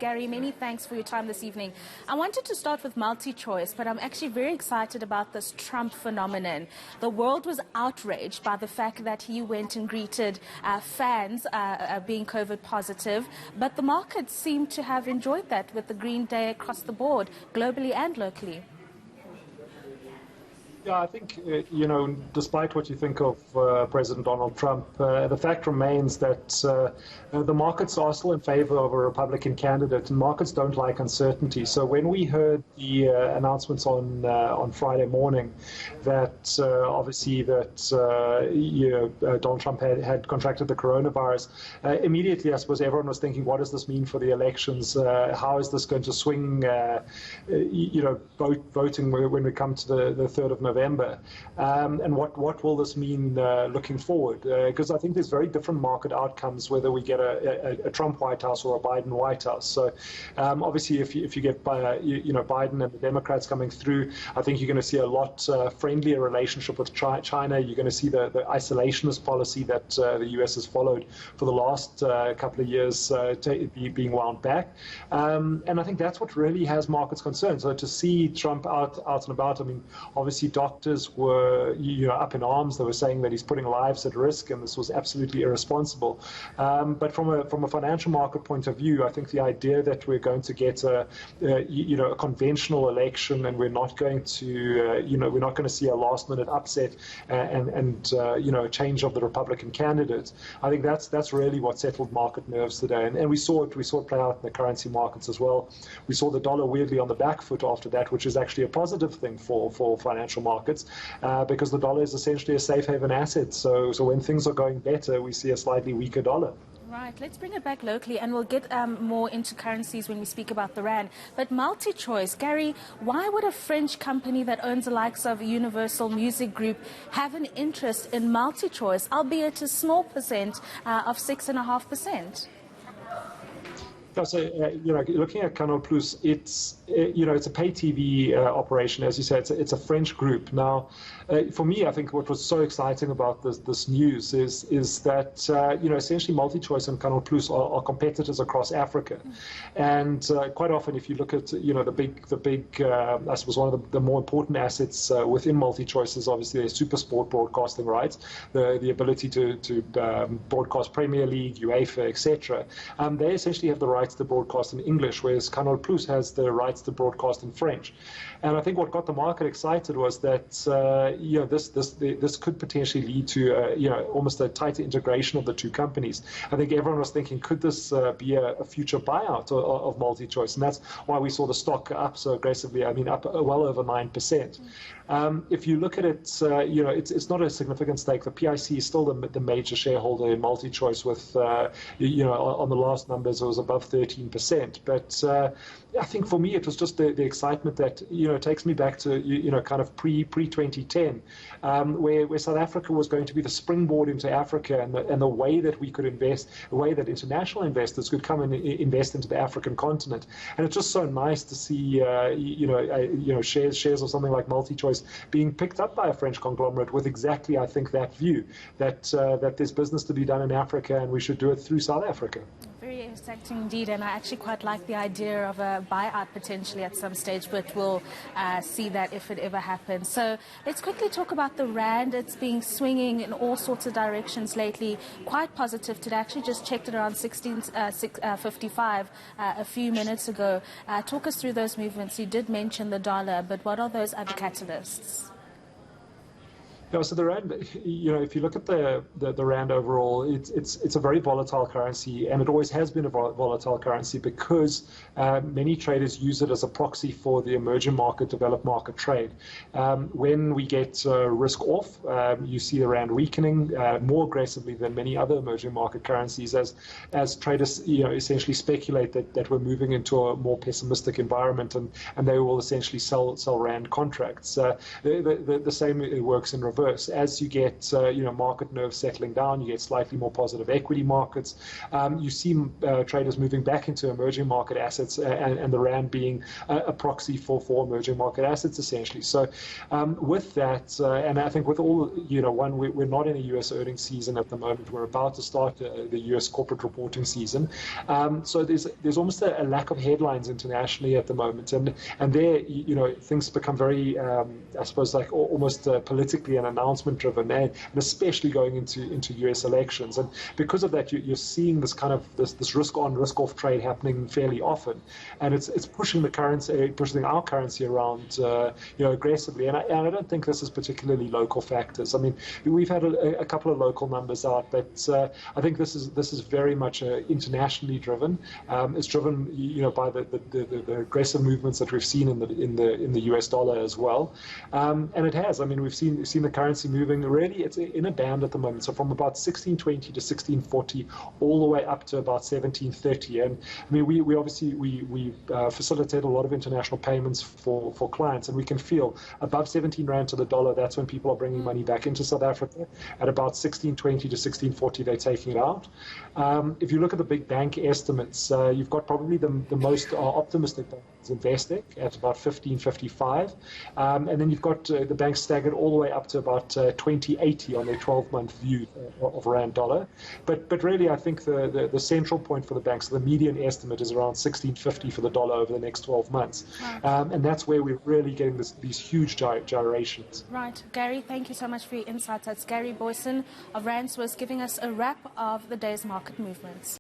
Gary, many thanks for your time this evening. I wanted to start with MultiChoice, but I'm actually very excited about this Trump phenomenon. The world was outraged by the fact that he went and greeted fans being COVID positive, but the markets seem to have enjoyed that with the green day across the board, globally and locally. Yeah, I think, despite what you think of President Donald Trump, the fact remains that the markets are still in favor of a Republican candidate, and markets don't like uncertainty. So when we heard the announcements on Friday morning that obviously that Donald Trump had contracted the coronavirus, immediately I suppose everyone was thinking, what does this mean for the elections? How is this going to swing, voting when we come to the 3rd of November, and what will this mean looking forward? Because I think there's very different market outcomes whether we get a Trump White House or a Biden White House. So obviously, if you get Biden and the Democrats coming through, I think you're going to see a lot friendlier relationship with China. You're going to see the isolationist policy that the U.S. has followed for the last couple of years being wound back, and I think that's what really has markets concerned. So to see Trump out and about, I mean, obviously doctors were up in arms. They were saying that he's putting lives at risk, and this was absolutely irresponsible. But from a financial market point of view, I think the idea that we're going to get a conventional election, and we're not going to see a last-minute upset and a change of the Republican candidate. I think that's really what settled market nerves today, and we saw it play out in the currency markets as well. We saw the dollar weirdly on the back foot after that, which is actually a positive thing for financial markets, because the dollar is essentially a safe haven asset. So when things are going better, we see a slightly weaker dollar. Right, let's bring it back locally, and we'll get more into currencies when we speak about the rand. But MultiChoice, Gary, why would a French company that owns the likes of Universal Music Group have an interest in MultiChoice, albeit a small percent of 6.5%? So, looking at Canal Plus, it's a pay TV operation, as you said. It's a French group. Now, for me, I think what was so exciting about this news is that essentially MultiChoice and Canal Plus are competitors across Africa, and quite often, if you look at the big I suppose one of the more important assets within MultiChoice is obviously their super sport broadcasting rights, the ability to broadcast Premier League, UEFA, etc. They essentially have the rights to broadcast in English, whereas Canal Plus has the rights to broadcast in French. And I think what got the market excited was that this could potentially lead to almost a tighter integration of the two companies. I think everyone was thinking, could this be a future buyout of MultiChoice? And that's why we saw the stock up so aggressively. I mean, up well over 9%. If you look at it, it's not a significant stake. The PIC is still the major shareholder in MultiChoice with, on the last numbers, it was above 13%. But I think for me, it was just the excitement that, it takes me back to, kind of pre-2010, where South Africa was going to be the springboard into Africa, and the way that we could invest, the way that international investors could come and invest into the African continent. And it's just so nice to see, shares of something like MultiChoice being picked up by a French conglomerate with exactly, I think, that view that there's business to be done in Africa, and we should do it through South Africa. Very exciting indeed, and I actually quite like the idea of a buyout potentially at some stage, but we'll see that if it ever happens. So let's quickly talk about the rand. It's been swinging in all sorts of directions lately, quite positive today. I actually just checked it around 16.55 a few minutes ago. Talk us through those movements. You did mention the dollar, but what are those other catalysts? Yeah, so the rand, if you look at the rand overall, it's a very volatile currency, and it always has been a volatile currency because many traders use it as a proxy for the emerging market, developed market trade. When we get risk off, you see the rand weakening more aggressively than many other emerging market currencies as traders essentially speculate that we're moving into a more pessimistic environment, and they will essentially sell rand contracts. The same works in reverse. reverse. As you get market nerves settling down, you get slightly more positive equity markets. You see traders moving back into emerging market assets, and the rand being a proxy for emerging market assets, essentially. So with that, and I think with all, we're not in a U.S. earnings season at the moment. We're about to start the U.S. corporate reporting season. So there's almost a lack of headlines internationally at the moment, and there, things become very, I suppose, like almost politically and announcement driven, and especially going into U.S. elections. And because of that, you're seeing this kind of this risk on, risk off trade happening fairly often, and it's pushing our currency around, aggressively. And I don't think this is particularly local factors. I mean, we've had a couple of local numbers out, but I think this is very much internationally driven. It's driven, by the aggressive movements that we've seen in the US dollar as well, and it has. I mean, we've seen the currency moving. Really, it's in a band at the moment. So from about 1620 to 1640, all the way up to about 1730. And I mean, we obviously facilitate a lot of international payments for clients, and we can feel above 17 rand to the dollar. That's when people are bringing money back into South Africa. At about 1620 to 1640, they're taking it out. If you look at the big bank estimates, you've got probably the most optimistic banks, Investec, at about 1555, and then you've got the banks staggered all the way up to about 2080 on their 12-month view of rand dollar. But really, I think the central point for the banks, the median estimate is around 1650 for the dollar over the next 12 months, and that's where we're really getting these huge gyrations. Right, Gary, thank you so much for your insights. That's Gary Boyson of Rand Swiss giving us a wrap of the day's market movements.